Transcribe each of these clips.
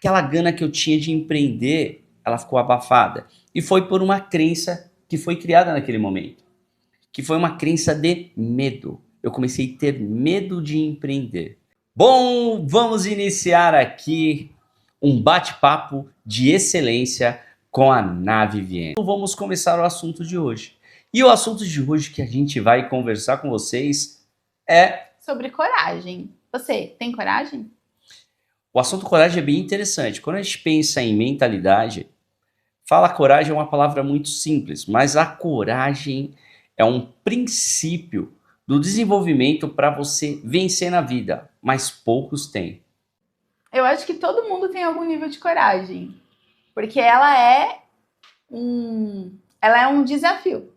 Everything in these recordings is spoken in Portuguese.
aquela gana que eu tinha de empreender, ela ficou abafada. E foi por uma crença que foi criada naquele momento, que foi uma crença de medo. Eu comecei a ter medo de empreender. Bom, vamos iniciar aqui um bate-papo de excelência com a Nave Viviane. Então vamos começar o assunto de hoje. E o assunto de hoje que a gente vai conversar com vocês é sobre coragem. Você tem coragem? O assunto coragem é bem interessante. Quando a gente pensa em mentalidade, fala coragem é uma palavra muito simples, mas a coragem é um princípio do desenvolvimento para você vencer na vida, mas poucos têm. Eu acho que todo mundo tem algum nível de coragem, porque ela é um desafio.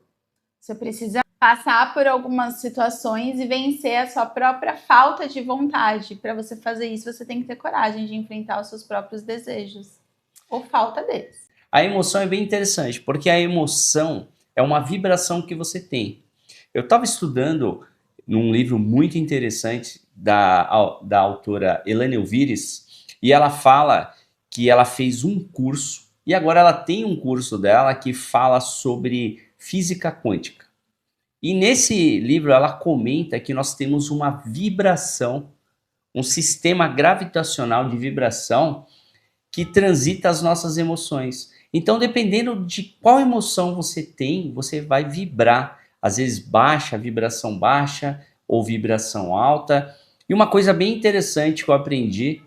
Você precisa passar por algumas situações e vencer a sua própria falta de vontade. Para você fazer isso, você tem que ter coragem de enfrentar os seus próprios desejos ou falta deles. A emoção é bem interessante, porque a emoção é uma vibração que você tem. Eu estava estudando num livro muito interessante da autora Elaine Elvires, e ela fala que ela fez um curso, e agora ela tem um curso dela que fala sobre física quântica. E nesse livro ela comenta que nós temos uma vibração, um sistema gravitacional de vibração que transita as nossas emoções. Então, dependendo de qual emoção você tem, você vai vibrar. Às vezes baixa, vibração baixa ou vibração alta. E uma coisa bem interessante que eu aprendi,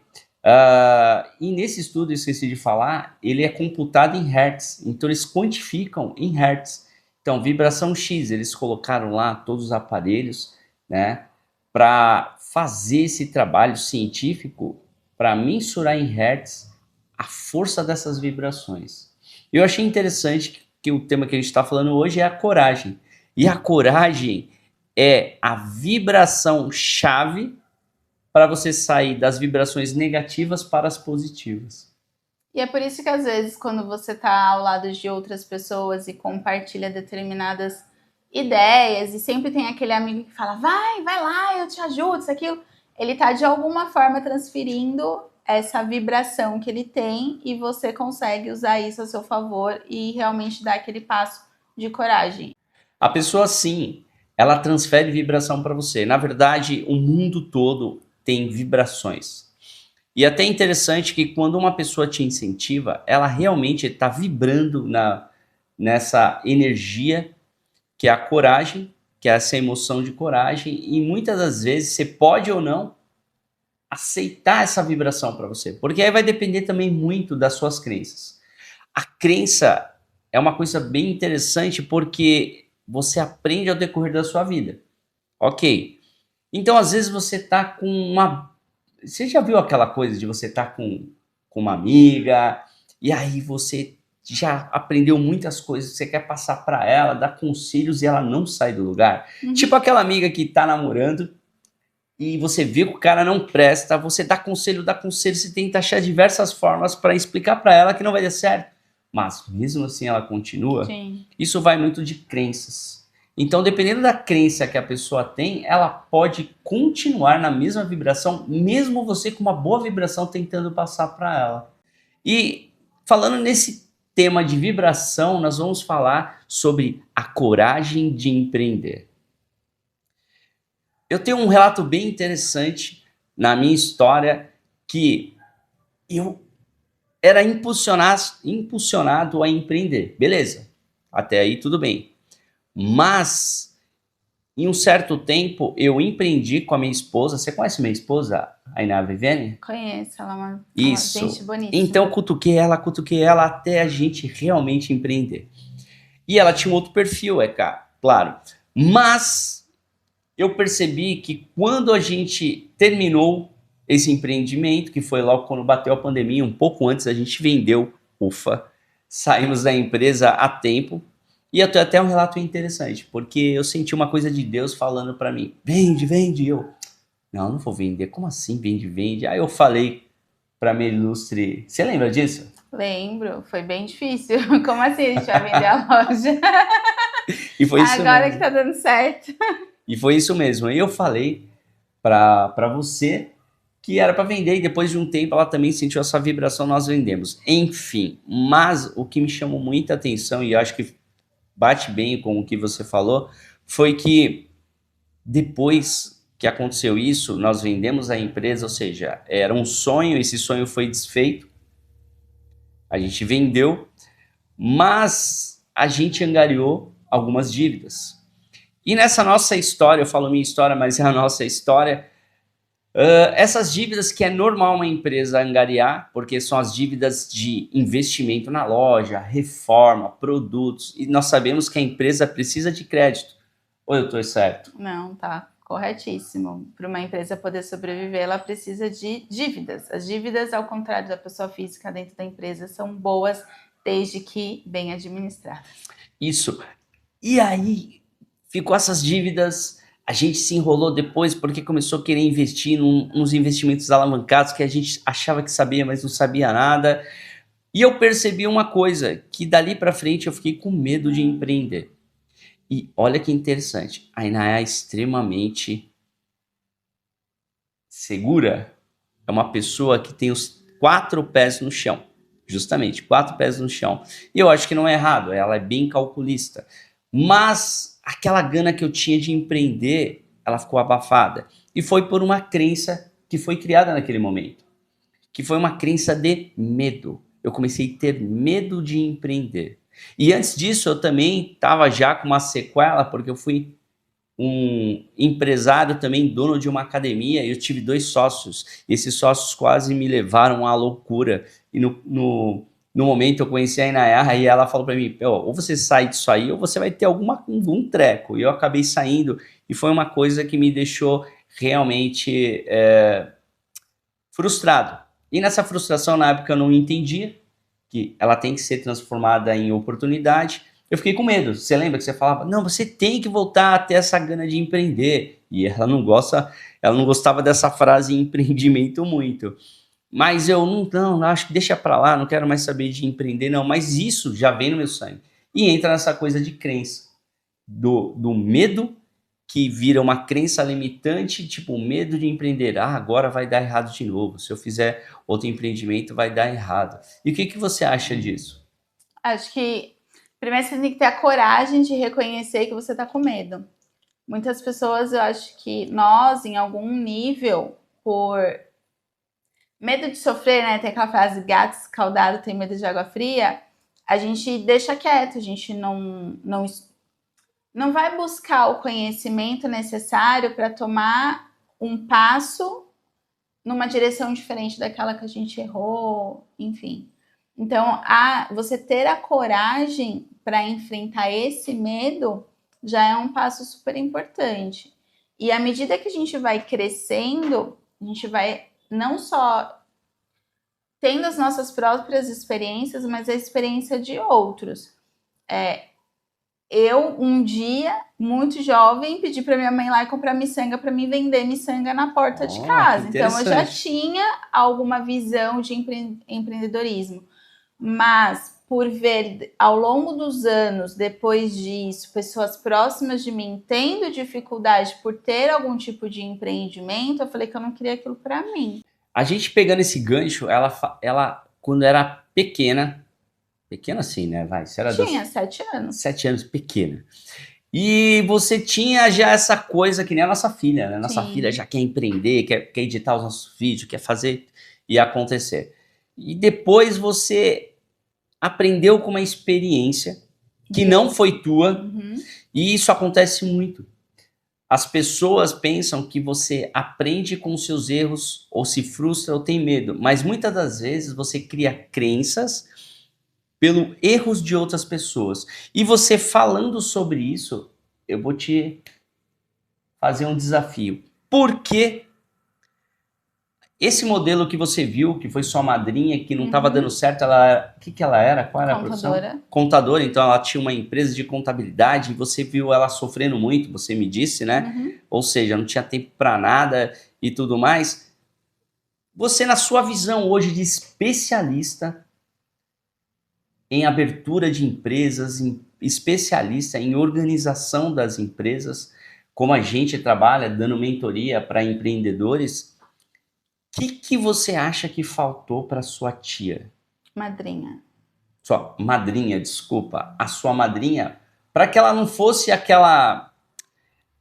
e nesse estudo, eu esqueci de falar, ele é computado em hertz. Então, eles quantificam em hertz. Então, vibração X, eles colocaram lá todos os aparelhos, né, para fazer esse trabalho científico, para mensurar em hertz a força dessas vibrações. Eu achei interessante que o tema que a gente está falando hoje é a coragem. E a coragem é a vibração chave para você sair das vibrações negativas para as positivas. E é por isso que às vezes quando você está ao lado de outras pessoas e compartilha determinadas ideias e sempre tem aquele amigo que fala vai lá, eu te ajudo, isso, aquilo, ele está de alguma forma transferindo essa vibração que ele tem e você consegue usar isso a seu favor e realmente dar aquele passo de coragem. A pessoa, sim, ela transfere vibração para você. Na verdade, o mundo todo tem vibrações. E até interessante que quando uma pessoa te incentiva, ela realmente está vibrando nessa energia que é a coragem, que é essa emoção de coragem, e muitas das vezes você pode ou não aceitar essa vibração para você, porque aí vai depender também muito das suas crenças. A crença é uma coisa bem interessante porque você aprende ao decorrer da sua vida. Ok. Então, às vezes você tá com uma... Você já viu aquela coisa de você estar com uma amiga e aí você já aprendeu muitas coisas, você quer passar para ela, dar conselhos e ela não sai do lugar? Tipo aquela amiga que tá namorando e você vê que o cara não presta, você dá conselho, você tenta achar diversas formas para explicar para ela que não vai dar certo. Mas mesmo assim ela continua. Sim. Isso vai muito de crenças. Então, dependendo da crença que a pessoa tem, ela pode continuar na mesma vibração, mesmo você com uma boa vibração tentando passar para ela. E falando nesse tema de vibração, nós vamos falar sobre a coragem de empreender. Eu tenho um relato bem interessante na minha história que eu era impulsionado a empreender. Beleza, até aí tudo bem. Mas, em um certo tempo, eu empreendi com a minha esposa. Você conhece minha esposa, a Nave Viviane? Conheço, ela é uma Isso. gente bonita. Então, cutuquei ela até a gente realmente empreender. E ela tinha um outro perfil, claro. Mas, eu percebi que quando a gente terminou esse empreendimento, que foi logo quando bateu a pandemia, um pouco antes, a gente vendeu, saímos da empresa a tempo. E eu tenho até um relato interessante, porque eu senti uma coisa de Deus falando para mim, vende, e eu, não vou vender, como assim vende? Aí eu falei para minha ilustre, você lembra disso? Lembro, foi bem difícil, como assim a gente vai vender a loja? E foi isso agora mesmo. Que tá dando certo. E foi isso mesmo, aí eu falei para você que era para vender e depois de um tempo ela também sentiu essa vibração, nós vendemos. Enfim, mas o que me chamou muita atenção e eu acho que bate bem com o que você falou, foi que depois que aconteceu isso, nós vendemos a empresa, ou seja, era um sonho, esse sonho foi desfeito, a gente vendeu, mas a gente angariou algumas dívidas. E nessa nossa história, eu falo minha história, mas é a nossa história, essas dívidas que é normal uma empresa angariar, porque são as dívidas de investimento na loja, reforma, produtos, e nós sabemos que a empresa precisa de crédito. Ou eu estou certo? Não, tá corretíssimo. Para uma empresa poder sobreviver, ela precisa de dívidas. As dívidas, ao contrário da pessoa física dentro da empresa, são boas desde que bem administradas. Isso. E aí, ficou essas dívidas, a gente se enrolou depois porque começou a querer investir nos investimentos alavancados que a gente achava que sabia, mas não sabia nada. E eu percebi uma coisa, que dali para frente eu fiquei com medo de empreender. E olha que interessante, a Inaya é extremamente segura. É uma pessoa que tem os 4 pés no chão. Justamente, 4 pés no chão. E eu acho que não é errado, ela é bem calculista. Mas aquela gana que eu tinha de empreender, ela ficou abafada. E foi por uma crença que foi criada naquele momento. Que foi uma crença de medo. Eu comecei a ter medo de empreender. E antes disso, eu também estava já com uma sequela, porque eu fui um empresário também, dono de uma academia, e eu tive 2 sócios. Esses sócios quase me levaram à loucura. E no momento eu conheci a Inayá e ela falou para mim, ou você sai disso aí, ou você vai ter algum treco. E eu acabei saindo, e foi uma coisa que me deixou realmente frustrado. E nessa frustração, na época, eu não entendia que ela tem que ser transformada em oportunidade. Eu fiquei com medo. Você lembra que você falava, não, você tem que voltar a ter essa gana de empreender. E ela não gostava dessa frase empreendimento muito. Mas eu não, acho que deixa pra lá, não quero mais saber de empreender, não. Mas isso já vem no meu sangue. E entra nessa coisa de crença, do medo que vira uma crença limitante, tipo medo de empreender. Ah, agora vai dar errado de novo. Se eu fizer outro empreendimento, vai dar errado. E o que você acha disso? Acho que primeiro você tem que ter a coragem de reconhecer que você está com medo. Muitas pessoas, eu acho que nós, em algum nível, por medo de sofrer, né? Tem aquela frase, gato escaldado tem medo de água fria. A gente deixa quieto, a gente não vai buscar o conhecimento necessário para tomar um passo numa direção diferente daquela que a gente errou, enfim. Então, você ter a coragem para enfrentar esse medo já é um passo super importante. E à medida que a gente vai crescendo, a gente vai não só tendo as nossas próprias experiências, mas a experiência de outros. Eu, um dia, muito jovem, pedi para minha mãe ir lá e comprar miçanga para me vender miçanga na porta de casa. Então, eu já tinha alguma visão de empreendedorismo. Mas, por ver ao longo dos anos, depois disso, pessoas próximas de mim tendo dificuldade por ter algum tipo de empreendimento, eu falei que eu não queria aquilo para mim. A gente pegando esse gancho, ela quando era pequena assim, né? Tinha 7 anos. 7 anos, pequena. E você tinha já essa coisa que nem a nossa filha, né? Nossa filha já quer empreender, quer editar os nossos vídeos, quer fazer e acontecer. E depois você aprendeu com uma experiência que não foi tua, e isso acontece muito. As pessoas pensam que você aprende com os seus erros, ou se frustra, ou tem medo. Mas muitas das vezes você cria crenças pelos erros de outras pessoas. E você falando sobre isso, eu vou te fazer um desafio. Por que esse modelo que você viu, que foi sua madrinha, que não estava dando certo, o que ela era? Qual era a profissão? Contadora. Então ela tinha uma empresa de contabilidade e você viu ela sofrendo muito, você me disse, né? Ou seja, não tinha tempo para nada e tudo mais. Você, na sua visão hoje de especialista em abertura de empresas, especialista em organização das empresas, como a gente trabalha dando mentoria para empreendedores, Que você acha que faltou para sua tia? Madrinha. Sua madrinha, desculpa, a sua madrinha, para que ela não fosse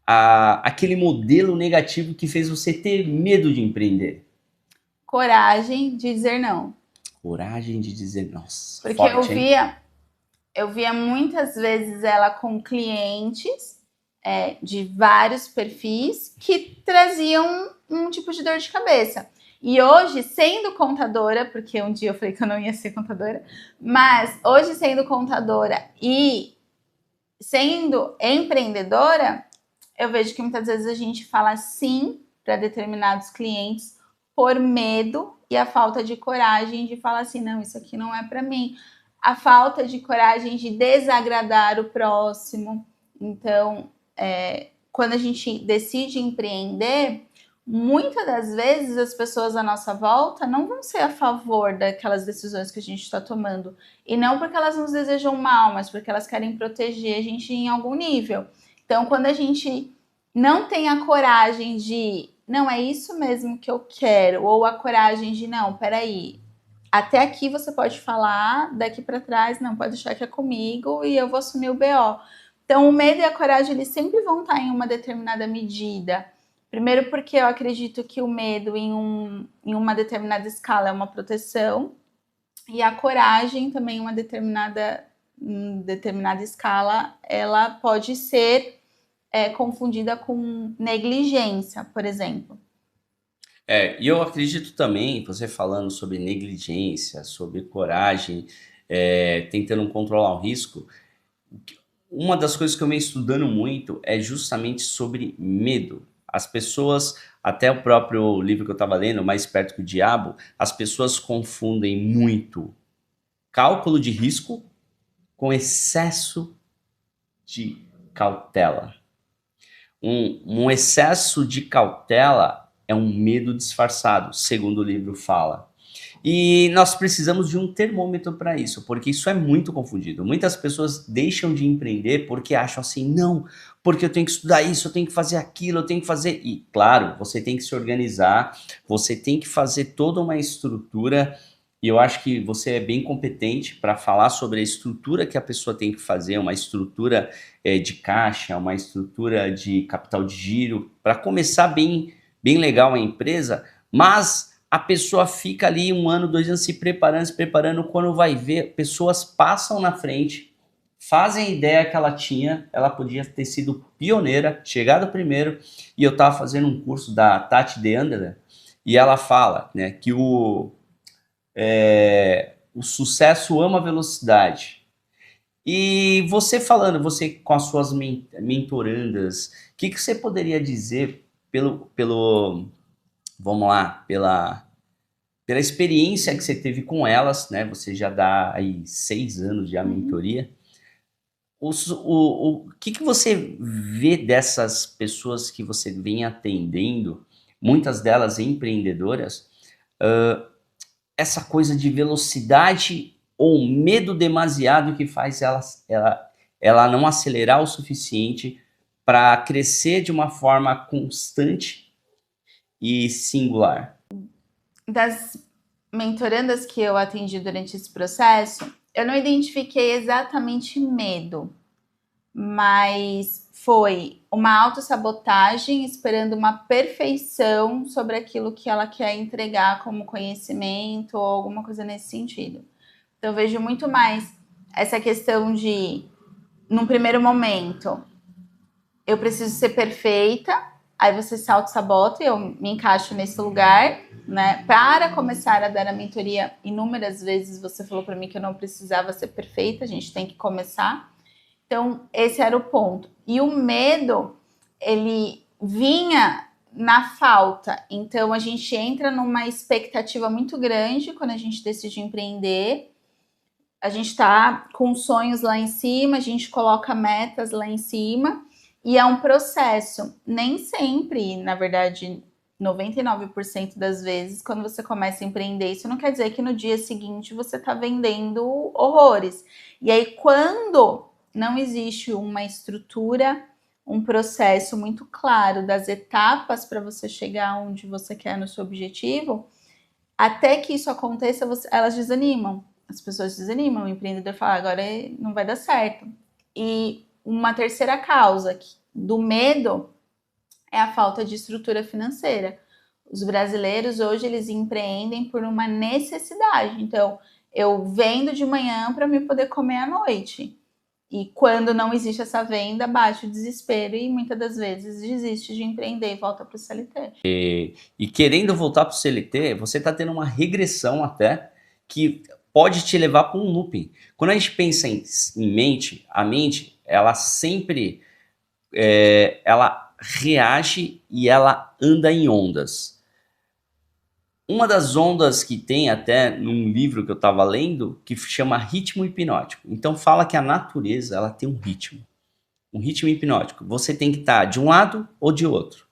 aquele modelo negativo que fez você ter medo de empreender. Coragem de dizer não. Coragem de dizer, nossa, Porque forte, hein? eu via muitas vezes ela com clientes de vários perfis que traziam um tipo de dor de cabeça. E hoje, sendo contadora, porque um dia eu falei que eu não ia ser contadora, mas hoje sendo contadora e sendo empreendedora, eu vejo que muitas vezes a gente fala sim para determinados clientes por medo e a falta de coragem de falar assim, não, isso aqui não é para mim. A falta de coragem de desagradar o próximo. Então, quando a gente decide empreender, muitas das vezes as pessoas à nossa volta não vão ser a favor daquelas decisões que a gente está tomando. E não porque elas nos desejam mal, mas porque elas querem proteger a gente em algum nível. Então, quando a gente não tem a coragem de, não, é isso mesmo que eu quero, ou a coragem de, não, peraí, até aqui você pode falar, daqui para trás, não, pode deixar que é comigo e eu vou assumir o BO. Então, o medo e a coragem, eles sempre vão estar em uma determinada medida. Primeiro porque eu acredito que o medo em uma determinada escala é uma proteção, e a coragem também em uma determinada escala, ela pode ser confundida com negligência, por exemplo. E eu acredito também, você falando sobre negligência, sobre coragem, tentando controlar o risco, uma das coisas que eu venho estudando muito é justamente sobre medo. As pessoas, até o próprio livro que eu estava lendo, Mais Perto que o Diabo, as pessoas confundem muito cálculo de risco com excesso de cautela. Um excesso de cautela é um medo disfarçado, segundo o livro fala. E nós precisamos de um termômetro para isso, porque isso é muito confundido. Muitas pessoas deixam de empreender porque acham assim, não, porque eu tenho que estudar isso, eu tenho que fazer aquilo, eu tenho que fazer... E, claro, você tem que se organizar, você tem que fazer toda uma estrutura, e eu acho que você é bem competente para falar sobre a estrutura que a pessoa tem que fazer, uma estrutura de caixa, uma estrutura de capital de giro, para começar bem legal a empresa, mas a pessoa fica ali 1 ano, 2 anos se preparando, quando vai ver, pessoas passam na frente, fazem a ideia que ela tinha, ela podia ter sido pioneira, chegado primeiro, e eu estava fazendo um curso da Tati De Anderler, e ela fala, né, que o sucesso ama velocidade. E você falando, você com as suas mentorandas, o que você poderia dizer vamos lá, pela experiência que você teve com elas, né? Você já dá aí 6 anos de mentoria. O que você vê dessas pessoas que você vem atendendo, muitas delas empreendedoras, essa coisa de velocidade ou medo demasiado que faz ela não acelerar o suficiente para crescer de uma forma constante e singular? Das mentorandas que eu atendi durante esse processo, eu não identifiquei exatamente medo, mas foi uma autossabotagem esperando uma perfeição sobre aquilo que ela quer entregar como conhecimento ou alguma coisa nesse sentido. Então, eu vejo muito mais essa questão de, num primeiro momento, eu preciso ser perfeita, aí você se auto-sabota e eu me encaixo nesse lugar, né? Para começar a dar a mentoria, inúmeras vezes você falou para mim que eu não precisava ser perfeita, a gente tem que começar. Então, esse era o ponto. E o medo, ele vinha na falta. Então, a gente entra numa expectativa muito grande quando a gente decide empreender. A gente está com sonhos lá em cima, a gente coloca metas lá em cima e é um processo. Nem sempre, na verdade, 99% das vezes, quando você começa a empreender, isso não quer dizer que no dia seguinte você está vendendo horrores. E aí, quando não existe uma estrutura, um processo muito claro das etapas para você chegar onde você quer no seu objetivo, até que isso aconteça, elas desanimam. As pessoas desanimam, o empreendedor fala, agora não vai dar certo. E uma terceira causa do medo é a falta de estrutura financeira. Os brasileiros hoje eles empreendem por uma necessidade. Então, eu vendo de manhã para me poder comer à noite. E quando não existe essa venda, bate o desespero e muitas das vezes desiste de empreender e volta para o CLT. E querendo voltar para o CLT, você está tendo uma regressão até que pode te levar para um looping. Quando a gente pensa em mente, a mente, ela sempre ela reage e ela anda em ondas. Uma das ondas que tem até num livro que eu estava lendo, que chama ritmo hipnótico. Então fala que a natureza ela tem um ritmo hipnótico. Você tem que estar de um lado ou de outro.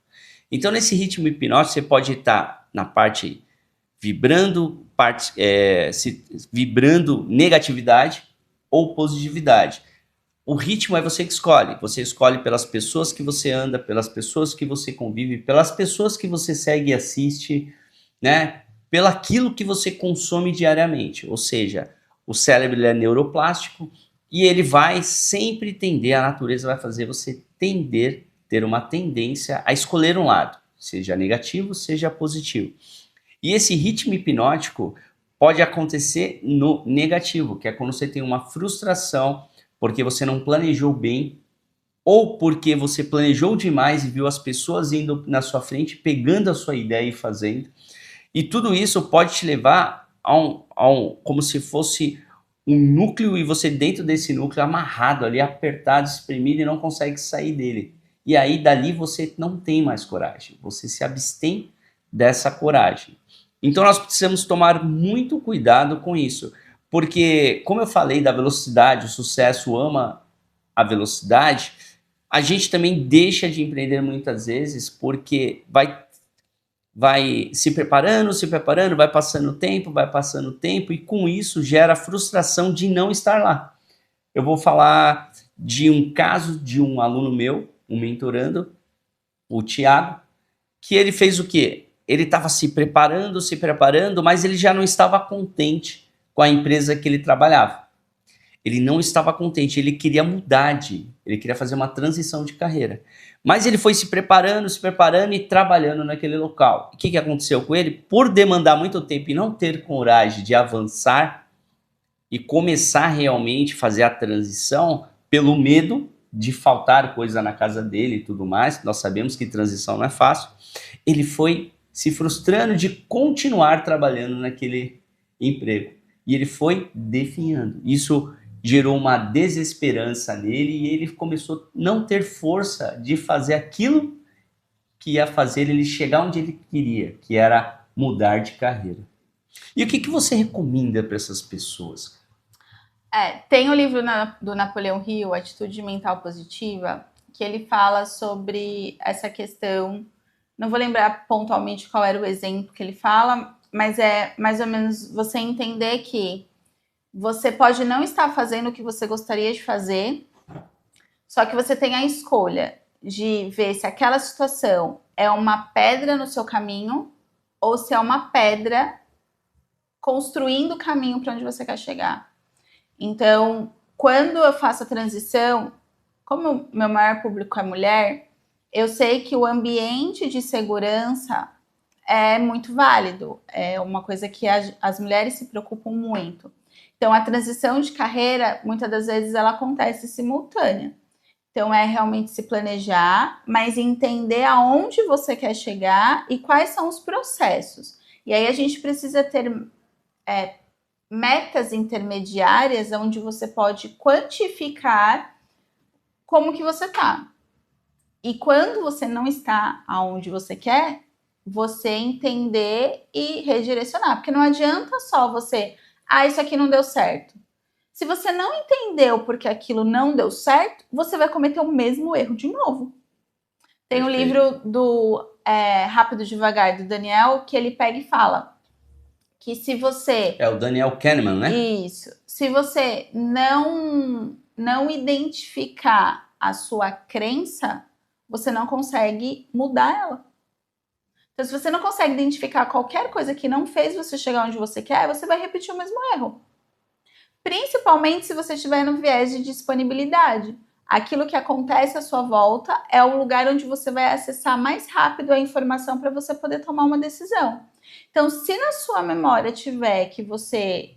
Então nesse ritmo hipnótico você pode estar na parte vibrando, vibrando negatividade ou positividade. O ritmo é você que escolhe. Você escolhe pelas pessoas que você anda, pelas pessoas que você convive, pelas pessoas que você segue e assiste, né? Pelo aquilo que você consome diariamente. Ou seja, o cérebro é neuroplástico e ele vai sempre tender, a natureza vai fazer você ter uma tendência a escolher um lado, seja negativo, seja positivo. E esse ritmo hipnótico pode acontecer no negativo, que é quando você tem uma frustração porque você não planejou bem ou porque você planejou demais e viu as pessoas indo na sua frente, pegando a sua ideia e fazendo. E tudo isso pode te levar como se fosse um núcleo e você dentro desse núcleo amarrado ali, apertado, espremido e não consegue sair dele. E aí dali você não tem mais coragem, você se abstém dessa coragem. Então nós precisamos tomar muito cuidado com isso, porque como eu falei da velocidade, o sucesso ama a velocidade, a gente também deixa de empreender muitas vezes porque vai se preparando, vai passando o tempo e com isso gera frustração de não estar lá. Eu vou falar de um caso de um aluno meu, um mentorando, o Thiago, que ele fez o quê? Ele estava se preparando, mas ele já não estava contente com a empresa que ele trabalhava. Ele não estava contente, ele queria mudar ele queria fazer uma transição de carreira. Mas ele foi se preparando e trabalhando naquele local. O que aconteceu com ele? Por demandar muito tempo e não ter coragem de avançar e começar realmente a fazer a transição, pelo medo de faltar coisa na casa dele e tudo mais, nós sabemos que transição não é fácil, ele foi se frustrando de continuar trabalhando naquele emprego. E ele foi definhando. Isso gerou uma desesperança nele e ele começou a não ter força de fazer aquilo que ia fazer ele chegar onde ele queria, que era mudar de carreira. E o que você recomenda para essas pessoas? Tem o livro do Napoleão Hill, Atitude Mental Positiva, que ele fala sobre essa questão. Não vou lembrar pontualmente qual era o exemplo que ele fala, mas é mais ou menos você entender que você pode não estar fazendo o que você gostaria de fazer, só que você tem a escolha de ver se aquela situação é uma pedra no seu caminho ou se é uma pedra construindo o caminho para onde você quer chegar. Então, quando eu faço a transição, como o meu maior público é mulher, eu sei que o ambiente de segurança é muito válido, é uma coisa que as mulheres se preocupam muito. Então, a transição de carreira, muitas das vezes, ela acontece simultânea. Então, é realmente se planejar, mas entender aonde você quer chegar e quais são os processos. E aí, a gente precisa ter metas intermediárias onde você pode quantificar como que você está. E quando você não está aonde você quer, você entender e redirecionar. Porque não adianta só você... isso aqui não deu certo. Se você não entendeu porque aquilo não deu certo, você vai cometer o mesmo erro de novo. Tem um livro do Rápido e Devagar, do Daniel, que ele pega e fala que se você... É o Daniel Kahneman, né? Isso. Se você não identificar a sua crença, você não consegue mudar ela. Então, se você não consegue identificar qualquer coisa que não fez você chegar onde você quer, você vai repetir o mesmo erro. Principalmente se você estiver no viés de disponibilidade. Aquilo que acontece à sua volta é o lugar onde você vai acessar mais rápido a informação para você poder tomar uma decisão. Então, se na sua memória tiver que você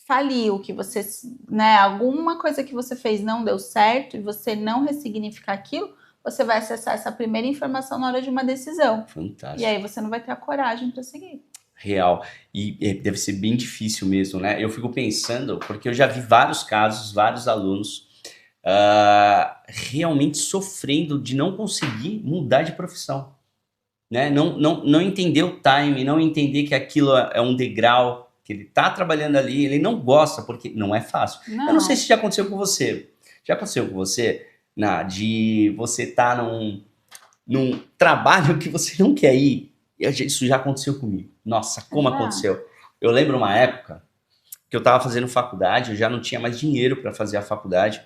faliu, que você, né, alguma coisa que você fez não deu certo e você não ressignificar aquilo, você vai acessar essa primeira informação na hora de uma decisão. Fantástico. E aí você não vai ter a coragem para seguir. Real. E deve ser bem difícil mesmo, né? Eu fico pensando, porque eu já vi vários casos, vários alunos realmente sofrendo de não conseguir mudar de profissão, né? Não entender o time, não entender que aquilo é um degrau, que ele tá trabalhando ali, ele não gosta, porque não é fácil. Não. Eu não sei se já aconteceu com você. Já aconteceu com você, de você tá num trabalho que você não quer ir? Isso já aconteceu comigo. Nossa, como aconteceu? Eu lembro uma época que eu estava fazendo faculdade, eu já não tinha mais dinheiro para fazer a faculdade.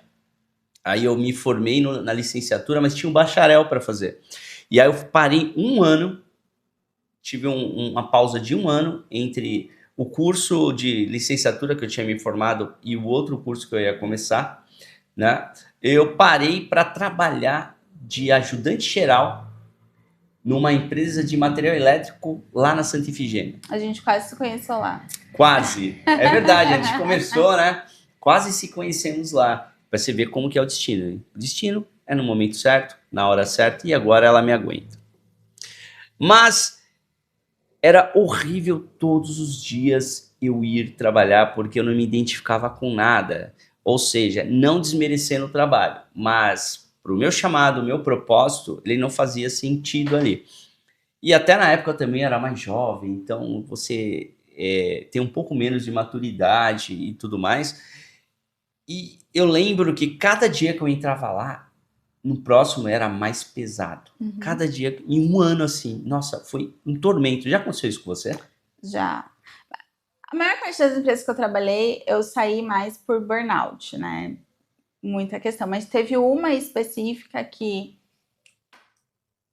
Aí eu me formei na licenciatura, mas tinha um bacharel para fazer. E aí eu parei um ano, tive uma pausa de um ano entre o curso de licenciatura que eu tinha me formado e o outro curso que eu ia começar, né? Eu parei para trabalhar de ajudante geral numa empresa de material elétrico lá na Santa Ifigênia. A gente quase se conheceu lá. Quase. É verdade, a gente começou, né? Quase se conhecemos lá. Pra você ver como que é o destino. Hein? O destino é no momento certo, na hora certa, e agora ela me aguenta. Mas era horrível todos os dias eu ir trabalhar porque eu não me identificava com nada. Ou seja, não desmerecendo o trabalho, mas pro meu chamado, o meu propósito, ele não fazia sentido ali. E até na época eu também era mais jovem, então você tem um pouco menos de maturidade e tudo mais. E eu lembro que cada dia que eu entrava lá, no próximo era mais pesado. Uhum. Cada dia, em um ano assim, nossa, foi um tormento. Já aconteceu isso com você? Já. A maior parte das empresas que eu trabalhei, eu saí mais por burnout, né? Muita questão. Mas teve uma específica que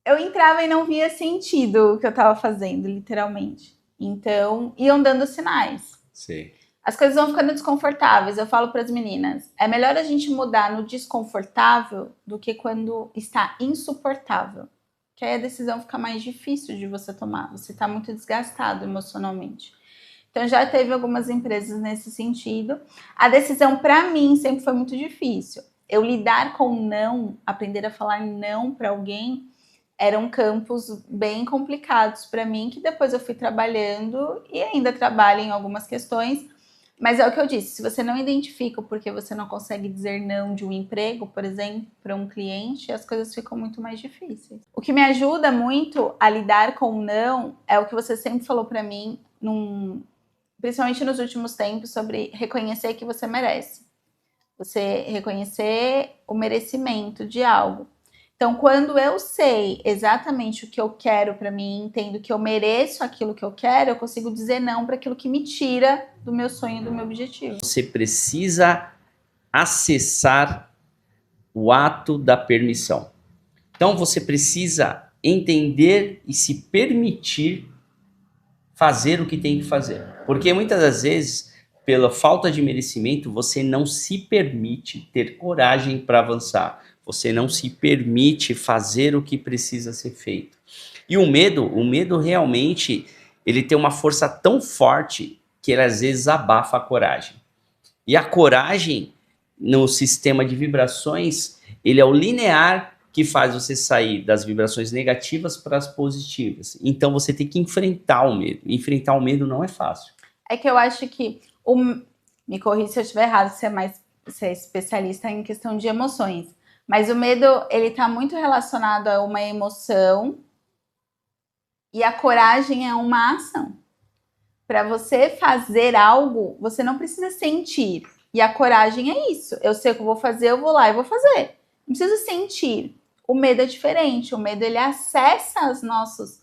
eu entrava e não via sentido o que eu tava fazendo, literalmente. Então, iam dando sinais. Sim. As coisas vão ficando desconfortáveis. Eu falo para as meninas, é melhor a gente mudar no desconfortável do que quando está insuportável. Que aí a decisão fica mais difícil de você tomar. Você está muito desgastado emocionalmente. Então, já teve algumas empresas nesse sentido. A decisão, para mim, sempre foi muito difícil. Eu lidar com não, aprender a falar não para alguém, eram campos bem complicados para mim, que depois eu fui trabalhando e ainda trabalho em algumas questões. Mas é o que eu disse, se você não identifica o porquê você não consegue dizer não de um emprego, por exemplo, para um cliente, as coisas ficam muito mais difíceis. O que me ajuda muito a lidar com o não é o que você sempre falou para mim, principalmente nos últimos tempos, sobre reconhecer que você merece. Você reconhecer o merecimento de algo. Então, quando eu sei exatamente o que eu quero para mim, entendo que eu mereço aquilo que eu quero, eu consigo dizer não para aquilo que me tira do meu sonho, do meu objetivo. Você precisa acessar o ato da permissão. Então, você precisa entender e se permitir fazer o que tem que fazer. Porque muitas das vezes, pela falta de merecimento, você não se permite ter coragem para avançar. Você não se permite fazer o que precisa ser feito. E o medo realmente, ele tem uma força tão forte que ele às vezes abafa a coragem. E a coragem, no sistema de vibrações, ele é o linear que faz você sair das vibrações negativas para as positivas. Então você tem que enfrentar o medo. Enfrentar o medo não é fácil. É que eu acho que, me corrija se eu estiver errado, você é especialista em questão de emoções. Mas o medo, ele tá muito relacionado a uma emoção e a coragem é uma ação. Para você fazer algo, você não precisa sentir. E a coragem é isso. Eu sei o que eu vou fazer, eu vou lá e vou fazer. Não preciso sentir. O medo é diferente. O medo, ele acessa os nossos...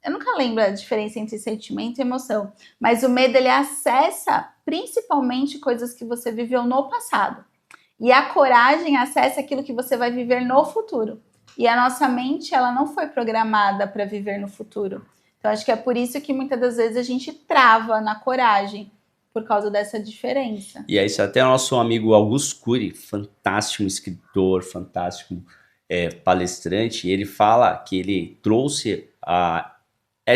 Eu nunca lembro a diferença entre sentimento e emoção. Mas o medo, ele acessa principalmente coisas que você viveu no passado. E a coragem acessa aquilo que você vai viver no futuro. E a nossa mente, ela não foi programada para viver no futuro. Então, acho que é por isso que muitas das vezes a gente trava na coragem, por causa dessa diferença. E é isso, até o nosso amigo Augusto Cury, fantástico escritor, fantástico palestrante, ele fala que ele trouxe a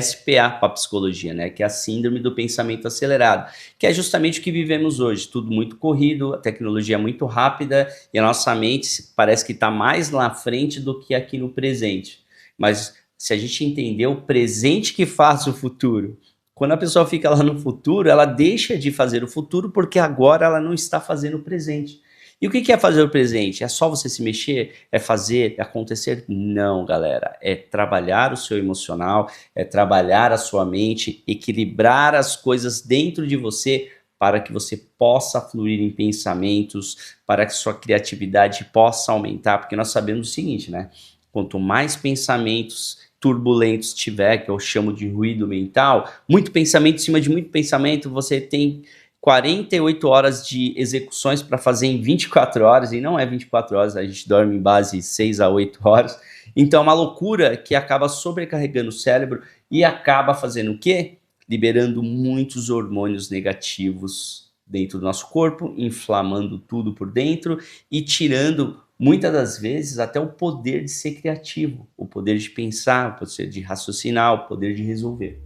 SPA para a psicologia, né? Que é a síndrome do pensamento acelerado, que é justamente o que vivemos hoje, tudo muito corrido, a tecnologia é muito rápida e a nossa mente parece que está mais lá na frente do que aqui no presente. Mas se a gente entender o presente que faz o futuro, quando a pessoa fica lá no futuro, ela deixa de fazer o futuro porque agora ela não está fazendo o presente. E o que é fazer o presente? É só você se mexer? É fazer? É acontecer? Não, galera. É trabalhar o seu emocional, é trabalhar a sua mente, equilibrar as coisas dentro de você para que você possa fluir em pensamentos, para que sua criatividade possa aumentar, porque nós sabemos o seguinte, né? Quanto mais pensamentos turbulentos tiver, que eu chamo de ruído mental, muito pensamento em cima de muito pensamento, você tem 48 horas de execuções para fazer em 24 horas, e não é 24 horas, a gente dorme em base 6 a 8 horas. Então é uma loucura que acaba sobrecarregando o cérebro e acaba fazendo o quê? Liberando muitos hormônios negativos dentro do nosso corpo, inflamando tudo por dentro e tirando, muitas das vezes, até o poder de ser criativo, o poder de pensar, o poder de raciocinar, o poder de resolver.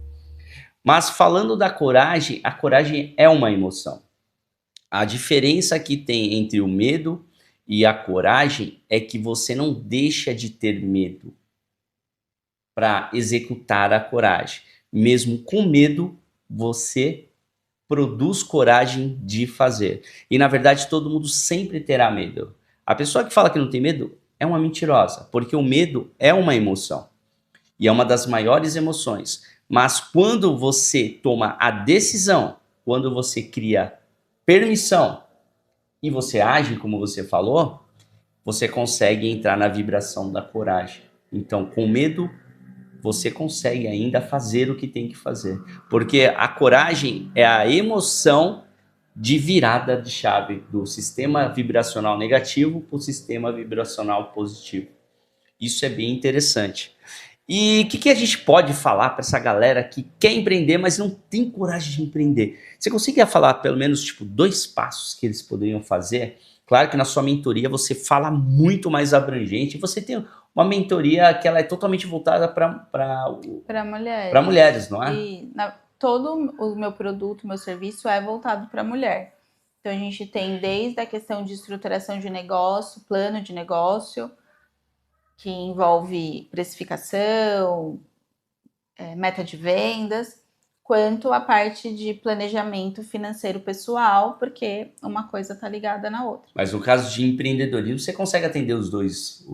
Mas falando da coragem, a coragem é uma emoção. A diferença que tem entre o medo e a coragem é que você não deixa de ter medo para executar a coragem. Mesmo com medo, você produz coragem de fazer. E na verdade, todo mundo sempre terá medo. A pessoa que fala que não tem medo é uma mentirosa, porque o medo é uma emoção. E é uma das maiores emoções. Mas quando você toma a decisão, quando você cria permissão e você age como você falou, você consegue entrar na vibração da coragem. Então, com medo, você consegue ainda fazer o que tem que fazer. Porque a coragem é a emoção de virada de chave do sistema vibracional negativo para o sistema vibracional positivo. Isso é bem interessante. E o que a gente pode falar para essa galera que quer empreender, mas não tem coragem de empreender? Você conseguiria falar pelo menos tipo 2 passos que eles poderiam fazer? Claro que na sua mentoria você fala muito mais abrangente. Você tem uma mentoria que ela é totalmente voltada para mulheres. mulheres, não é? E todo o meu produto, meu serviço é voltado para mulher. Então a gente tem desde a questão de estruturação de negócio, plano de negócio, que envolve precificação, meta de vendas, quanto a parte de planejamento financeiro pessoal, porque uma coisa está ligada na outra. Mas no caso de empreendedorismo, você consegue atender os dois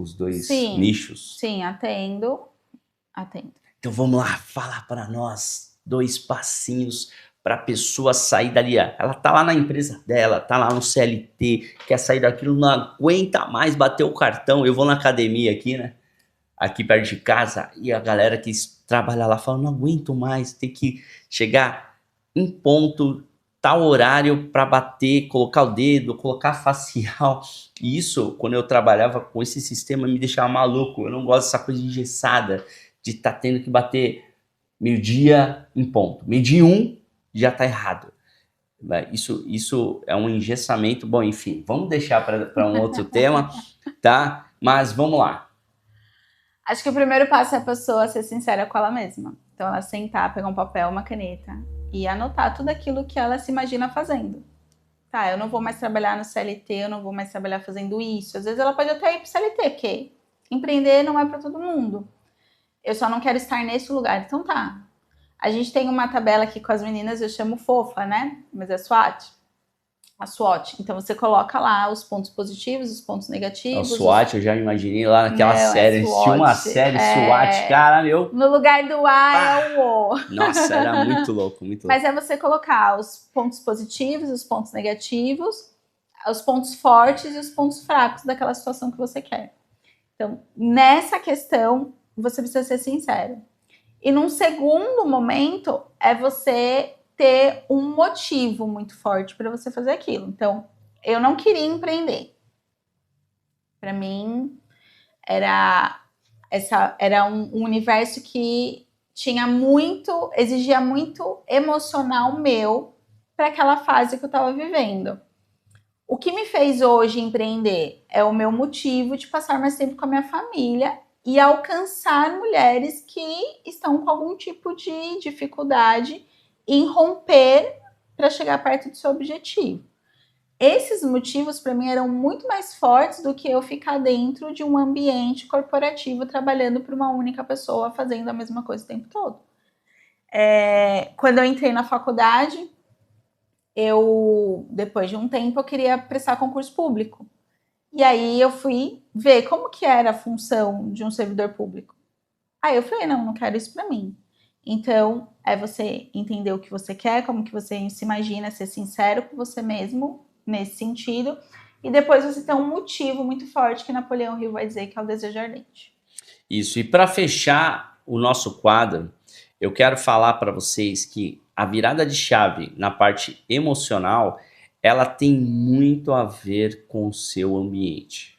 Sim, nichos? Sim, atendo. Então vamos lá, falar para nós 2 passinhos para a pessoa sair dali. Ela tá lá na empresa dela, tá lá no CLT, quer sair daquilo, não aguenta mais bater o cartão. Eu vou na academia aqui, né? Aqui perto de casa, e a galera que trabalha lá fala, não aguento mais, tem que chegar em ponto, tal horário para bater, colocar o dedo, colocar facial. E isso, quando eu trabalhava com esse sistema, me deixava maluco. Eu não gosto dessa coisa engessada, de estar tendo que bater meio-dia em ponto. Meio-dia 1 já tá errado. Isso é um engessamento. Bom, enfim, vamos deixar para um outro tema, tá? Mas vamos lá. Acho que o primeiro passo é a pessoa ser sincera com ela mesma. Então, ela sentar, pegar um papel, uma caneta e anotar tudo aquilo que ela se imagina fazendo. Tá, eu não vou mais trabalhar no CLT, eu não vou mais trabalhar fazendo isso. Às vezes ela pode até ir pro CLT, porque empreender não é para todo mundo. Eu só não quero estar nesse lugar. Então tá. A gente tem uma tabela aqui com as meninas, eu chamo fofa, né? Mas é SWOT. A SWOT. Então você coloca lá os pontos positivos, os pontos negativos. O SWOT, eu já imaginei lá naquela série. Tinha uma série SWOT, cara, meu. No lugar do A é o O. Nossa, era muito louco, muito louco. Mas é você colocar os pontos positivos, os pontos negativos, os pontos fortes e os pontos fracos daquela situação que você quer. Então, nessa questão, você precisa ser sincero. E num segundo momento, é você ter um motivo muito forte para você fazer aquilo. Então, eu não queria empreender. Para mim, era era um universo que exigia muito emocional meu para aquela fase que eu estava vivendo. O que me fez hoje empreender é o meu motivo de passar mais tempo com a minha família e alcançar mulheres que estão com algum tipo de dificuldade em romper para chegar perto do seu objetivo. Esses motivos para mim eram muito mais fortes do que eu ficar dentro de um ambiente corporativo trabalhando para uma única pessoa fazendo a mesma coisa o tempo todo. Quando eu entrei na faculdade, depois de um tempo, eu queria prestar concurso público. E aí eu fui ver como que era a função de um servidor público. Aí eu falei, não quero isso para mim. Então, é você entender o que você quer, como que você se imagina, ser sincero com você mesmo nesse sentido. E depois você tem um motivo muito forte que Napoleão Hill vai dizer, que é o desejo ardente. Isso, e para fechar o nosso quadro, eu quero falar para vocês que a virada de chave na parte emocional, ela tem muito a ver com o seu ambiente.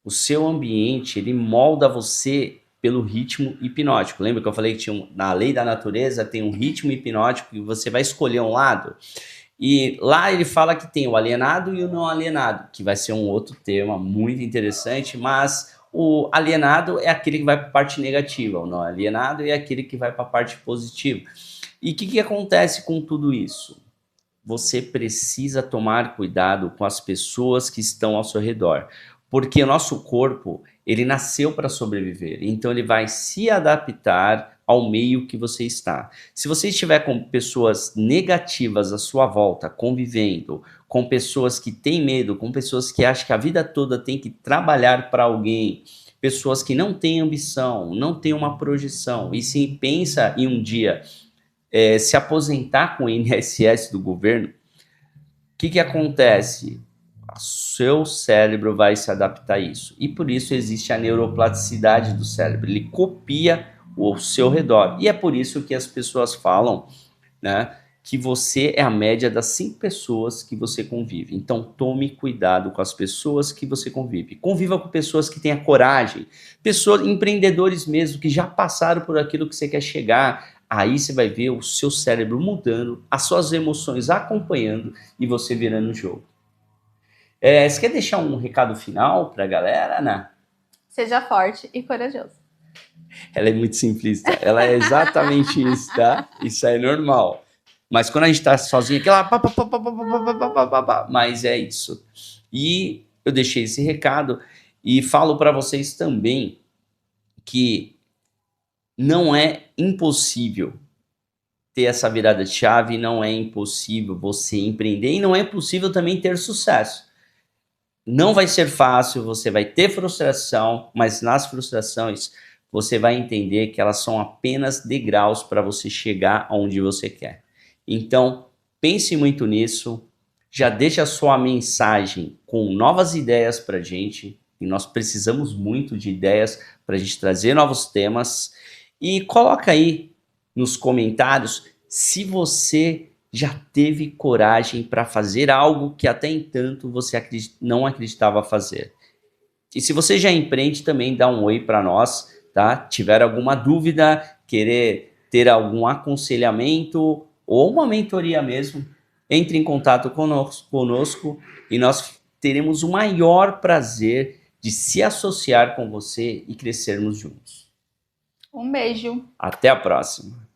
O seu ambiente, ele molda você pelo ritmo hipnótico. Lembra que eu falei que na lei da natureza tem um ritmo hipnótico e você vai escolher um lado? E lá ele fala que tem o alienado e o não alienado, que vai ser um outro tema muito interessante, mas o alienado é aquele que vai para a parte negativa, o não alienado é aquele que vai para a parte positiva. E o que acontece com tudo isso? Você precisa tomar cuidado com as pessoas que estão ao seu redor, porque o nosso corpo, ele nasceu para sobreviver, então ele vai se adaptar ao meio que você está. Se você estiver com pessoas negativas à sua volta, convivendo, com pessoas que têm medo, com pessoas que acham que a vida toda tem que trabalhar para alguém, pessoas que não têm ambição, não têm uma projeção, e sim pensa em um dia se aposentar com o INSS do governo, o que acontece? O seu cérebro vai se adaptar a isso. E por isso existe a neuroplasticidade do cérebro. Ele copia o seu redor. E é por isso que as pessoas falam, né, que você é a média das 5 pessoas que você convive. Então tome cuidado com as pessoas que você convive. Conviva com pessoas que tenham coragem, pessoas, empreendedores mesmo, que já passaram por aquilo que você quer chegar. Aí você vai ver o seu cérebro mudando, as suas emoções acompanhando e você virando o jogo. Você quer deixar um recado final para a galera, Ana? Seja forte e corajoso. Ela é muito simplista, ela é exatamente isso, tá? Isso é normal. Mas quando a gente tá sozinho, aquela... Mas é isso. E eu deixei esse recado e falo para vocês também que não é impossível ter essa virada de chave, não é impossível você empreender e não é impossível também ter sucesso. Não vai ser fácil, você vai ter frustração, mas nas frustrações você vai entender que elas são apenas degraus para você chegar onde você quer. Então, pense muito nisso, já deixa a sua mensagem com novas ideias para a gente, e nós precisamos muito de ideias para a gente trazer novos temas, e coloca aí nos comentários se você já teve coragem para fazer algo que até então você não acreditava fazer. E se você já empreende, também dá um oi para nós, tá? Tiver alguma dúvida, querer ter algum aconselhamento ou uma mentoria mesmo, entre em contato conosco e nós teremos o maior prazer de se associar com você e crescermos juntos. Um beijo. Até a próxima.